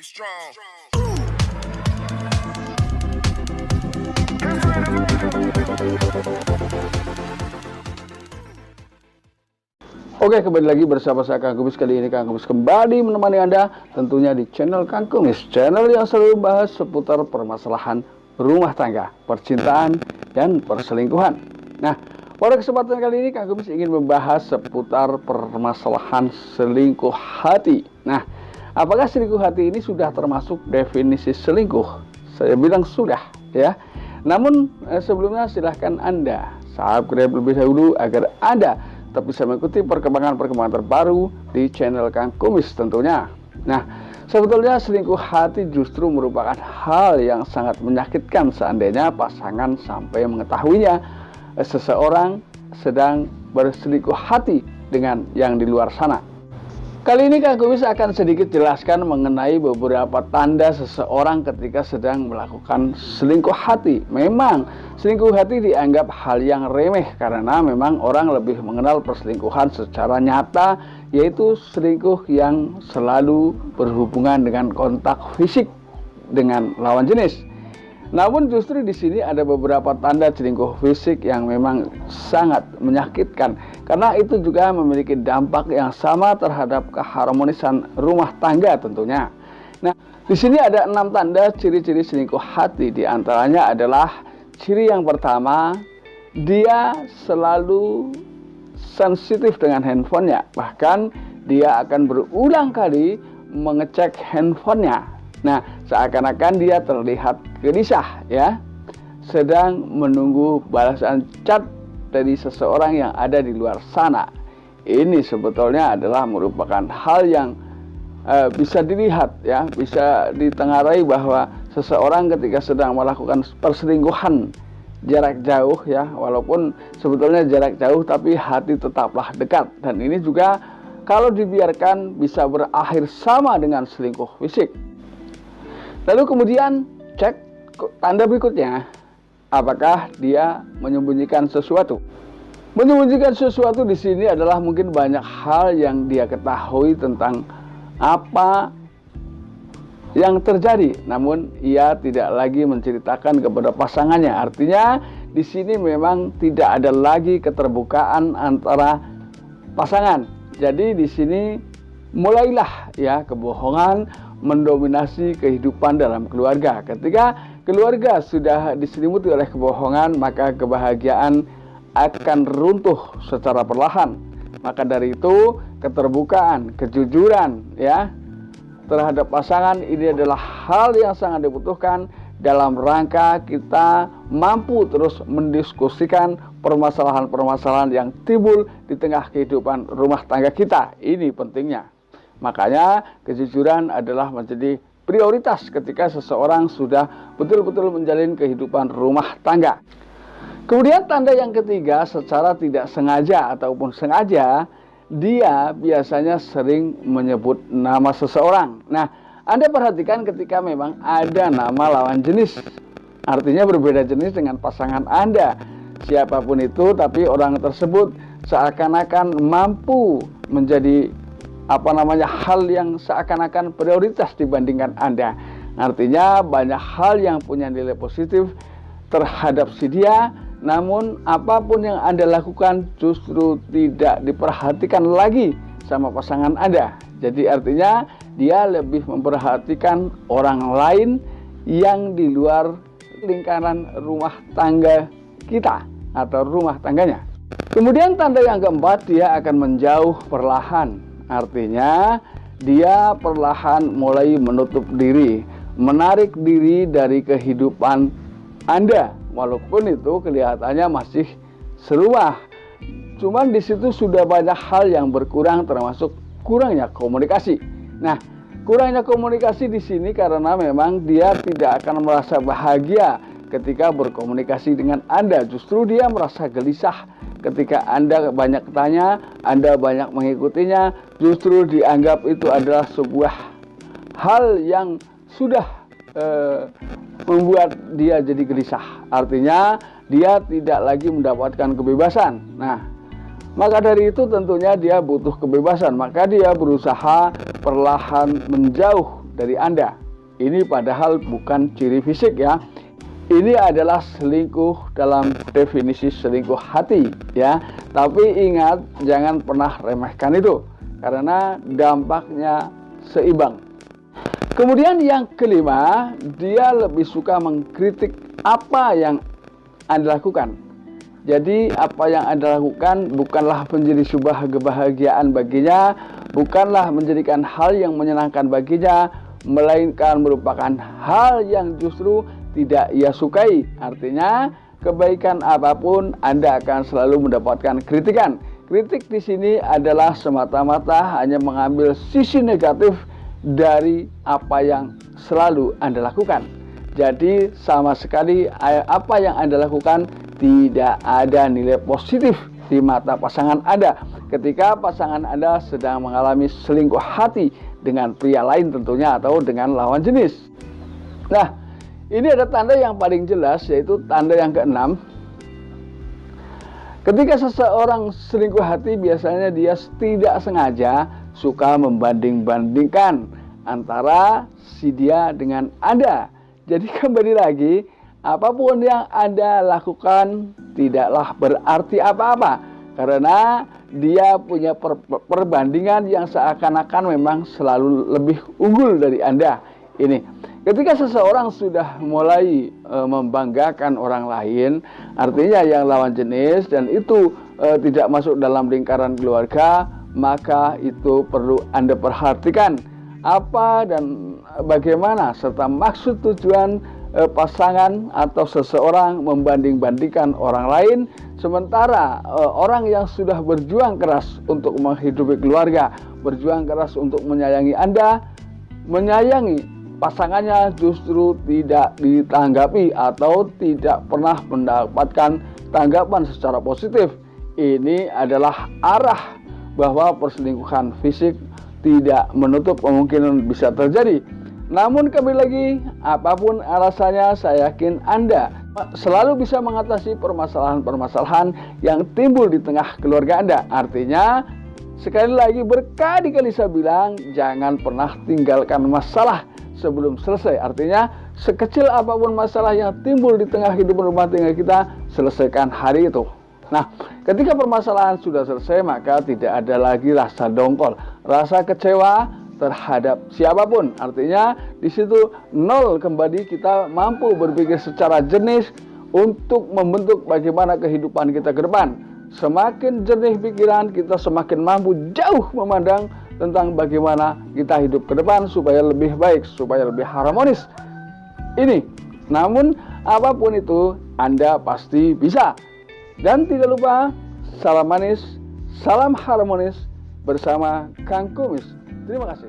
Be strong. Oke, kembali lagi bersama saya Kang Kumis. Kali ini Kang Kumis kembali menemani Anda tentunya di channel Kang Kumis, channel yang selalu membahas seputar permasalahan rumah tangga, percintaan, dan perselingkuhan. Nah, pada kesempatan kali ini Kang Kumis ingin membahas seputar permasalahan selingkuh hati. Nah, apakah selingkuh hati ini sudah termasuk definisi selingkuh? Saya bilang sudah, ya. Namun sebelumnya silahkan Anda subscribe lebih dahulu agar Anda tetap bisa mengikuti perkembangan-perkembangan terbaru di channel Kang Kumis tentunya. Nah, sebetulnya selingkuh hati justru merupakan hal yang sangat menyakitkan seandainya pasangan sampai mengetahuinya seseorang sedang berselingkuh hati dengan yang di luar sana. Kali ini Kang Kumis akan sedikit jelaskan mengenai beberapa tanda seseorang ketika sedang melakukan selingkuh hati. Memang selingkuh hati dianggap hal yang remeh karena memang orang lebih mengenal perselingkuhan secara nyata, yaitu selingkuh yang selalu berhubungan dengan kontak fisik dengan lawan jenis. Namun justru di sini ada beberapa tanda selingkuh fisik yang memang sangat menyakitkan karena itu juga memiliki dampak yang sama terhadap keharmonisan rumah tangga tentunya. Nah, di sini ada 6 tanda ciri-ciri selingkuh hati. Di antaranya adalah ciri yang pertama, dia selalu sensitif dengan handphonenya. Bahkan dia akan berulang kali mengecek handphonenya. Nah, seakan-akan dia terlihat gelisah, ya, sedang menunggu balasan chat dari seseorang yang ada di luar sana. Ini sebetulnya adalah merupakan hal yang bisa dilihat, ya, bisa ditengarai bahwa seseorang ketika sedang melakukan perselingkuhan jarak jauh, ya, walaupun sebetulnya jarak jauh tapi hati tetaplah dekat. Dan ini juga kalau dibiarkan bisa berakhir sama dengan selingkuh fisik. Lalu kemudian cek tanda berikutnya, apakah dia menyembunyikan sesuatu. Menyembunyikan sesuatu di sini adalah mungkin banyak hal yang dia ketahui tentang apa yang terjadi, namun ia tidak lagi menceritakan kepada pasangannya. Artinya di sini memang tidak ada lagi keterbukaan antara pasangan. Jadi di sini mulailah, ya, kebohongan mendominasi kehidupan dalam keluarga. Ketika keluarga sudah diselimuti oleh kebohongan, maka kebahagiaan akan runtuh secara perlahan. Maka dari itu, keterbukaan, kejujuran, ya, terhadap pasangan ini adalah hal yang sangat dibutuhkan dalam rangka kita mampu terus mendiskusikan permasalahan-permasalahan yang timbul di tengah kehidupan rumah tangga kita. Ini pentingnya. Makanya kejujuran adalah menjadi prioritas ketika seseorang sudah betul-betul menjalin kehidupan rumah tangga. Kemudian tanda yang ketiga, secara tidak sengaja ataupun sengaja, dia biasanya sering menyebut nama seseorang. Nah, Anda perhatikan ketika memang ada nama lawan jenis, artinya berbeda jenis dengan pasangan Anda. Siapapun itu, tapi orang tersebut seakan-akan mampu menjadi hal yang seakan-akan prioritas dibandingkan Anda. Artinya banyak hal yang punya nilai positif terhadap si dia, namun apapun yang Anda lakukan justru tidak diperhatikan lagi sama pasangan Anda. Jadi artinya dia lebih memperhatikan orang lain yang di luar lingkaran rumah tangga kita atau rumah tangganya. Kemudian tanda yang keempat, dia akan menjauh perlahan. Artinya dia perlahan mulai menutup diri, menarik diri dari kehidupan Anda, walaupun itu kelihatannya masih seruah. Cuman di situ sudah banyak hal yang berkurang, termasuk kurangnya komunikasi. Nah, kurangnya komunikasi di sini karena memang dia tidak akan merasa bahagia ketika berkomunikasi dengan Anda. Justru dia merasa gelisah ketika Anda banyak tanya, Anda banyak mengikutinya. Justru dianggap itu adalah sebuah hal yang sudah membuat dia jadi gelisah. Artinya dia tidak lagi mendapatkan kebebasan. Nah, maka dari itu tentunya dia butuh kebebasan. Maka dia berusaha perlahan menjauh dari Anda. Ini padahal bukan ciri fisik ya. Ini adalah selingkuh dalam definisi selingkuh hati ya. Tapi ingat, jangan pernah remehkan itu karena dampaknya seimbang. Kemudian yang kelima, dia lebih suka mengkritik apa yang Anda lakukan. Jadi apa yang Anda lakukan bukanlah menjadi sebuah kebahagiaan baginya, bukanlah menjadikan hal yang menyenangkan baginya, melainkan merupakan hal yang justru tidak ia sukai. Artinya, kebaikan apapun Anda akan selalu mendapatkan kritikan. Kritik di sini adalah semata-mata hanya mengambil sisi negatif dari apa yang selalu Anda lakukan. Jadi, sama sekali apa yang Anda lakukan tidak ada nilai positif di mata pasangan Anda. Ketika pasangan Anda sedang mengalami selingkuh hati dengan pria lain tentunya atau dengan lawan jenis. Nah, ini ada tanda yang paling jelas, yaitu tanda yang keenam. Ketika seseorang selingkuh hati, biasanya dia tidak sengaja suka membanding-bandingkan antara si dia dengan Anda. Jadi kembali lagi, apapun yang Anda lakukan tidaklah berarti apa-apa, karena dia punya perbandingan yang seakan-akan memang selalu lebih unggul dari Anda. Ini ketika seseorang sudah mulai membanggakan orang lain, artinya yang lawan jenis, dan itu tidak masuk dalam lingkaran keluarga, maka itu perlu Anda perhatikan apa dan bagaimana serta maksud tujuan pasangan atau seseorang membanding-bandingkan orang lain, sementara orang yang sudah berjuang keras untuk menghidupi keluarga, berjuang keras untuk menyayangi Anda, menyayangi pasangannya justru tidak ditanggapi atau tidak pernah mendapatkan tanggapan secara positif. Ini adalah arah bahwa perselingkuhan fisik tidak menutup kemungkinan bisa terjadi. Namun kembali lagi, apapun alasannya, saya yakin Anda selalu bisa mengatasi permasalahan-permasalahan yang timbul di tengah keluarga Anda. Artinya, sekali lagi berkali-kali saya bilang, jangan pernah tinggalkan masalah sebelum selesai. Artinya, sekecil apapun masalah yang timbul di tengah kehidupan rumah tangga kita, selesaikan hari itu. Nah, ketika permasalahan sudah selesai, maka tidak ada lagi rasa dongkol, rasa kecewa terhadap siapapun. Artinya, di situ nol kembali, kita mampu berpikir secara jernih untuk membentuk bagaimana kehidupan kita ke depan. Semakin jernih pikiran, kita semakin mampu jauh memandang tentang bagaimana kita hidup ke depan supaya lebih baik, supaya lebih harmonis. Ini, namun apapun itu, Anda pasti bisa. Dan tidak lupa, salam manis, salam harmonis bersama Kang Kumis. Terima kasih.